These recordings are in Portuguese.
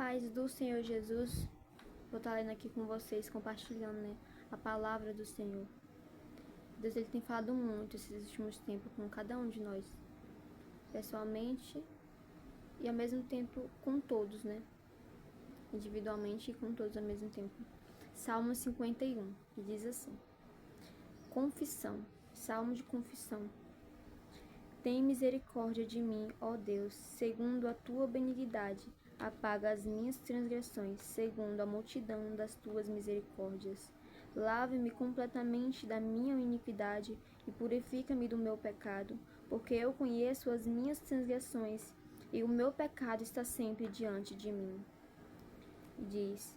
paz do Senhor Jesus, vou estar lendo aqui com vocês, compartilhando, a palavra do Senhor. Deus ele tem falado muito esses últimos tempos com cada um de nós, pessoalmente e ao mesmo tempo com todos, individualmente e com todos ao mesmo tempo. Salmo 51, que diz assim: Confissão, Salmo de confissão. Tem misericórdia de mim, ó Deus, segundo a tua benignidade, apaga as minhas transgressões, segundo a multidão das tuas misericórdias. Lave-me completamente da minha iniquidade e purifica-me do meu pecado, porque eu conheço as minhas transgressões e o meu pecado está sempre diante de mim. Diz: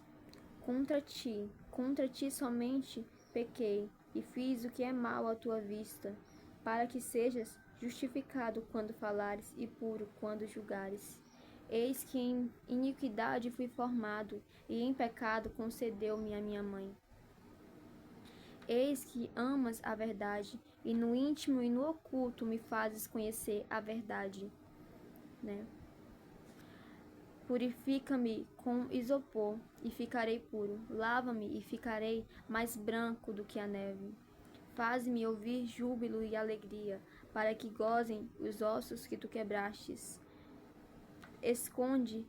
contra ti somente pequei e fiz o que é mal à tua vista, para que sejas justificado quando falares e puro quando julgares. Eis que em iniquidade fui formado, e em pecado concedeu-me a minha mãe. Eis que amas a verdade, e no íntimo e no oculto me fazes conhecer a verdade. Purifica-me com isopor, e ficarei puro. Lava-me, e ficarei mais branco do que a neve. Faz-me ouvir júbilo e alegria, para que gozem os ossos que tu quebrastes. Escondi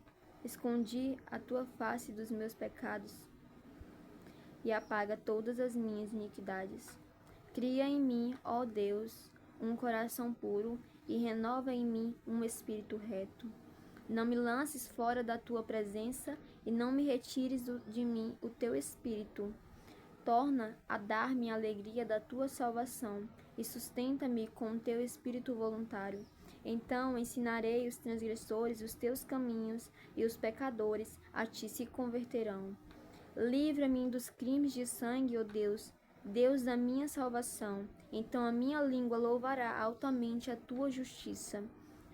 a tua face dos meus pecados, e apaga todas as minhas iniquidades. Cria em mim, ó Deus, um coração puro, e renova em mim um espírito reto. Não me lances fora da tua presença, e não me retires de mim o teu espírito. Torna a dar-me a alegria da tua salvação, e sustenta-me com o teu espírito voluntário. Então ensinarei os transgressores os teus caminhos, e os pecadores a ti se converterão. Livra-me dos crimes de sangue, ó Deus, Deus da minha salvação. Então a minha língua louvará altamente a tua justiça.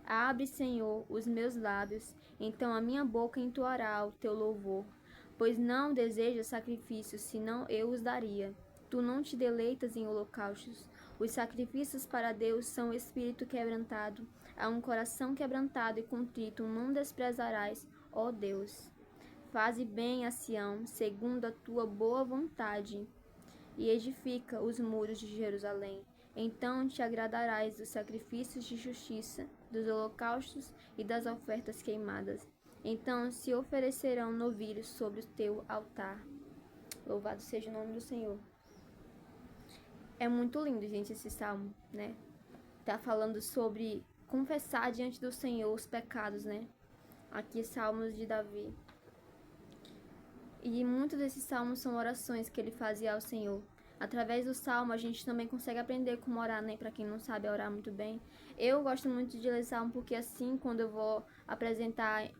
Abre, Senhor, os meus lábios, então a minha boca entoará o teu louvor. Pois não desejas sacrifícios, senão eu os daria. Tu não te deleitas em holocaustos. Os sacrifícios para Deus são espírito quebrantado. A um coração quebrantado e contrito não desprezarás, ó Deus. Faze bem a Sião, segundo a tua boa vontade, e edifica os muros de Jerusalém. Então te agradarás dos sacrifícios de justiça, dos holocaustos e das ofertas queimadas. Então se oferecerão novilhos sobre o teu altar. Louvado seja o nome do Senhor. É muito lindo, gente, esse salmo, Tá falando sobre confessar diante do Senhor os pecados, Aqui, salmos de Davi. E muitos desses salmos são orações que ele fazia ao Senhor. Através do salmo, a gente também consegue aprender como orar, Para quem não sabe orar muito bem. Eu gosto muito de ler salmo porque assim, quando eu vou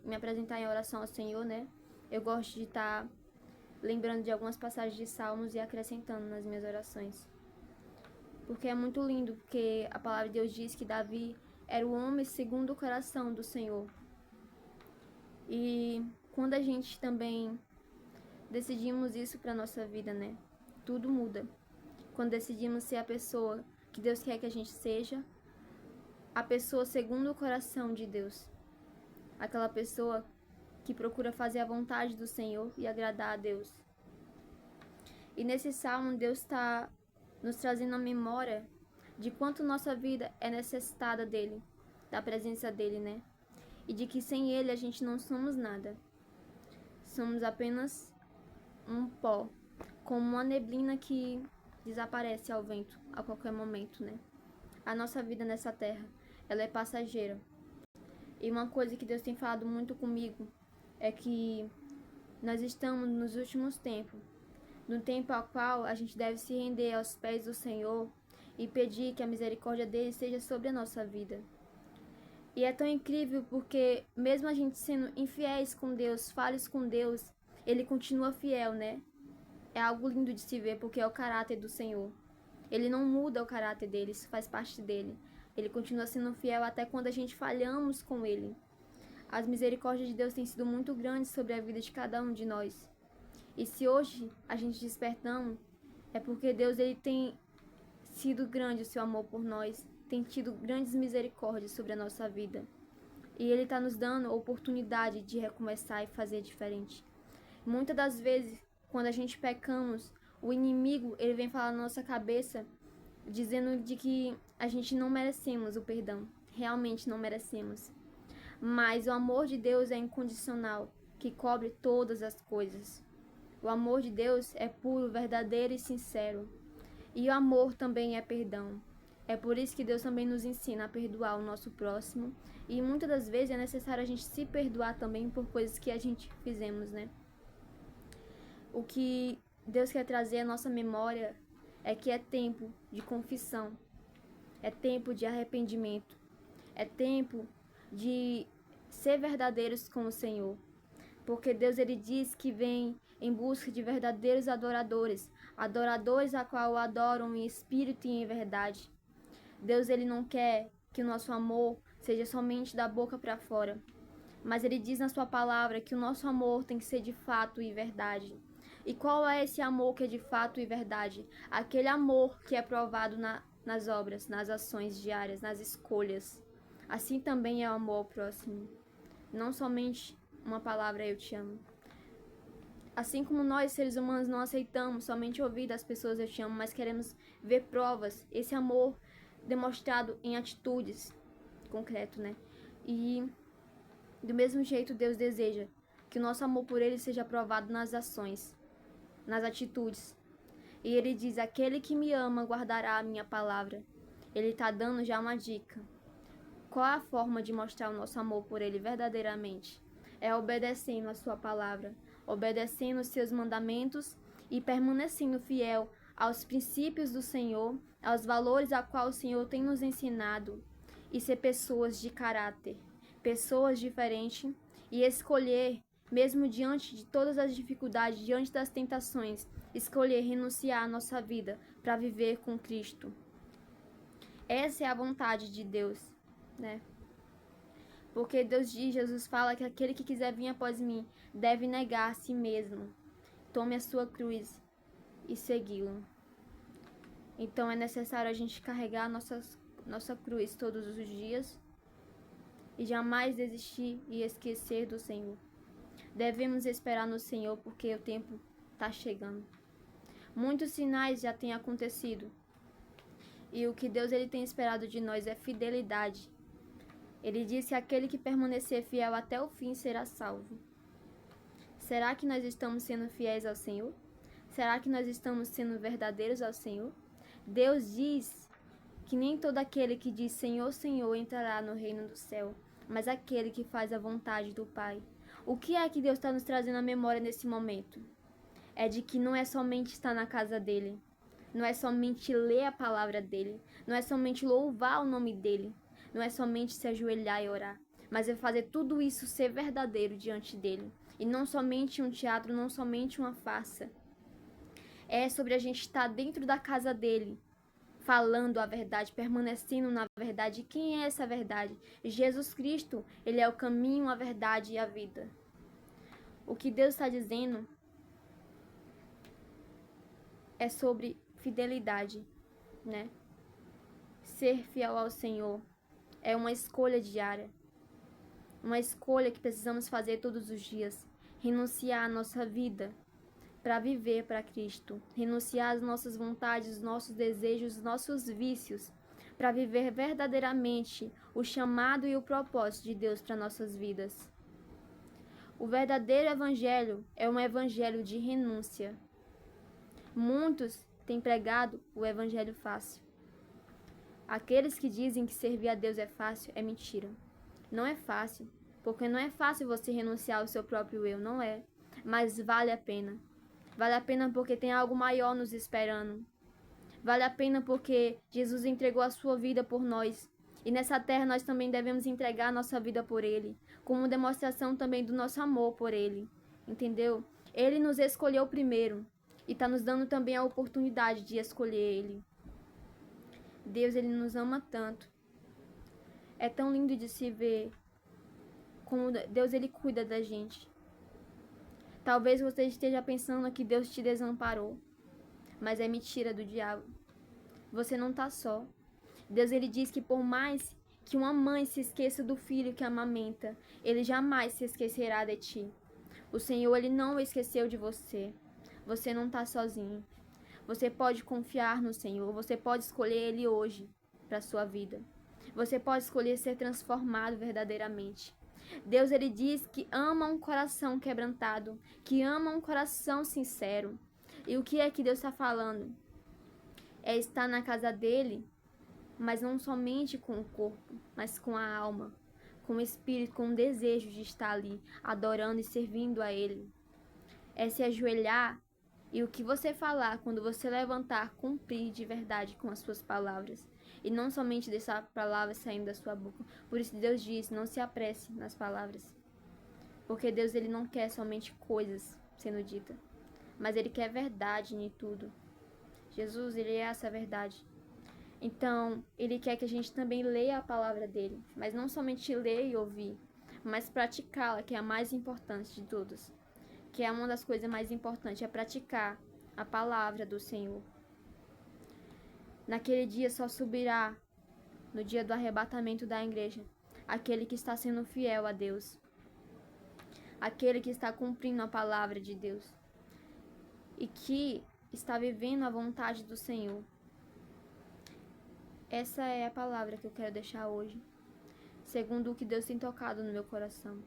me apresentar em oração ao Senhor, Eu gosto de estar lembrando de algumas passagens de salmos e acrescentando nas minhas orações. Porque é muito lindo, porque a palavra de Deus diz que Davi era o homem segundo o coração do Senhor. E quando a gente também decidimos isso para nossa vida, Tudo muda. Quando decidimos ser a pessoa que Deus quer que a gente seja, a pessoa segundo o coração de Deus. Aquela pessoa que procura fazer a vontade do Senhor e agradar a Deus. E nesse salmo, Deus está nos trazendo a memória de quanto nossa vida é necessitada dele, da presença dele, E de que sem ele a gente não somos nada. Somos apenas um pó, como uma neblina que desaparece ao vento a qualquer momento, A nossa vida nessa terra, ela é passageira. E uma coisa que Deus tem falado muito comigo é que nós estamos nos últimos tempos, no tempo ao qual a gente deve se render aos pés do Senhor e pedir que a misericórdia dele seja sobre a nossa vida. E é tão incrível porque mesmo a gente sendo infiéis com Deus, falhos com Deus, ele continua fiel, É algo lindo de se ver porque é o caráter do Senhor. Ele não muda o caráter dele, isso faz parte dele. Ele continua sendo fiel até quando a gente falhamos com ele. As misericórdias de Deus têm sido muito grandes sobre a vida de cada um de nós. E se hoje a gente despertamos, é porque Deus ele tem sido grande o seu amor por nós, tem tido grandes misericórdias sobre a nossa vida. E Ele está nos dando a oportunidade de recomeçar e fazer diferente. Muitas das vezes, quando a gente pecamos, o inimigo ele vem falar na nossa cabeça, dizendo de que a gente não merecemos o perdão. Realmente não merecemos. Mas o amor de Deus é incondicional, que cobre todas as coisas. O amor de Deus é puro, verdadeiro e sincero. E o amor também é perdão. É por isso que Deus também nos ensina a perdoar o nosso próximo. E muitas das vezes é necessário a gente se perdoar também por coisas que a gente fizemos, né? O que Deus quer trazer à nossa memória é que é tempo de confissão. É tempo de arrependimento. É tempo de ser verdadeiros com o Senhor. Porque Deus ele diz que vem em busca de verdadeiros adoradores, adoradores a qual o adoram em espírito e em verdade. Deus ele não quer que o nosso amor seja somente da boca para fora, mas ele diz na sua palavra que o nosso amor tem que ser de fato e verdade. E qual é esse amor que é de fato e verdade? Aquele amor que é provado nas obras, nas ações diárias, nas escolhas. Assim também é o amor ao próximo. Não somente uma palavra eu te amo. Assim como nós, seres humanos, não aceitamos somente ouvir das pessoas eu te amo, mas queremos ver provas, esse amor demonstrado em atitudes concreto, né? E do mesmo jeito Deus deseja que o nosso amor por Ele seja provado nas ações, nas atitudes. E Ele diz, aquele que me ama guardará a minha palavra. Ele está dando já uma dica. Qual a forma de mostrar o nosso amor por Ele verdadeiramente? É obedecendo a sua palavra, obedecendo os seus mandamentos e permanecendo fiel aos princípios do Senhor, aos valores a qual o Senhor tem nos ensinado, e ser pessoas de caráter, pessoas diferentes, e escolher, mesmo diante de todas as dificuldades, diante das tentações, escolher renunciar à nossa vida para viver com Cristo. Essa é a vontade de Deus, né? Porque Deus diz, Jesus fala que aquele que quiser vir após mim deve negar a si mesmo. Tome a sua cruz e segui-lo. Então é necessário a gente carregar a nossa cruz todos os dias e jamais desistir e esquecer do Senhor. Devemos esperar no Senhor porque o tempo está chegando. Muitos sinais já têm acontecido. E o que Deus ele tem esperado de nós é fidelidade. Ele disse que aquele que permanecer fiel até o fim será salvo. Será que nós estamos sendo fiéis ao Senhor? Será que nós estamos sendo verdadeiros ao Senhor? Deus diz que nem todo aquele que diz Senhor, Senhor entrará no reino do céu, mas aquele que faz a vontade do Pai. O que é que Deus está nos trazendo à memória nesse momento? É de que não é somente estar na casa dele, não é somente ler a palavra dele, não é somente louvar o nome dele, não é somente se ajoelhar e orar, mas é fazer tudo isso ser verdadeiro diante dele. E não somente um teatro, não somente uma farsa. É sobre a gente estar dentro da casa dele, falando a verdade, permanecendo na verdade. E quem é essa verdade? Jesus Cristo, ele é o caminho, a verdade e a vida. O que Deus está dizendo é sobre fidelidade, né? Ser fiel ao Senhor é uma escolha diária. Uma escolha que precisamos fazer todos os dias. Renunciar à nossa vida para viver para Cristo. Renunciar às nossas vontades, os nossos desejos, os nossos vícios, para viver verdadeiramente o chamado e o propósito de Deus para nossas vidas. O verdadeiro evangelho é um evangelho de renúncia. Muitos têm pregado o evangelho fácil. Aqueles que dizem que servir a Deus é fácil, é mentira. Não é fácil, porque não é fácil você renunciar ao seu próprio eu, não é. Mas vale a pena. Vale a pena porque tem algo maior nos esperando. Vale a pena porque Jesus entregou a sua vida por nós. E nessa terra nós também devemos entregar a nossa vida por Ele, como demonstração também do nosso amor por Ele. Entendeu? Ele nos escolheu primeiro e está nos dando também a oportunidade de escolher Ele. Deus, Ele nos ama tanto. É tão lindo de se ver como Deus, Ele cuida da gente. Talvez você esteja pensando que Deus te desamparou, mas é mentira do diabo. Você não está só. Deus, Ele diz que por mais Que uma mãe se esqueça do filho que amamenta, ele jamais se esquecerá de ti. O Senhor, ele não esqueceu de você. Você não está sozinho. Você pode confiar no Senhor. Você pode escolher Ele hoje para a sua vida. Você pode escolher ser transformado verdadeiramente. Deus, ele diz que ama um coração quebrantado, que ama um coração sincero. E o que é que Deus está falando? É estar na casa dele, mas não somente com o corpo, mas com a alma, com o espírito, com o desejo de estar ali, adorando e servindo a ele. É se ajoelhar e o que você falar, quando você levantar, cumprir de verdade com as suas palavras. E não somente deixar palavras saindo da sua boca. Por isso Deus diz, não se apresse nas palavras. Porque Deus, ele não quer somente coisas sendo ditas, mas ele quer verdade em tudo. Jesus, ele é essa verdade. Então, ele quer que a gente também leia a palavra dele, mas não somente ler e ouvir, mas praticá-la, que é a mais importante de todas. Que é uma das coisas mais importantes, é praticar a palavra do Senhor. Naquele dia só subirá, no dia do arrebatamento da igreja, aquele que está sendo fiel a Deus, aquele que está cumprindo a palavra de Deus e que está vivendo a vontade do Senhor. Essa é a palavra que eu quero deixar hoje, segundo o que Deus tem tocado no meu coração.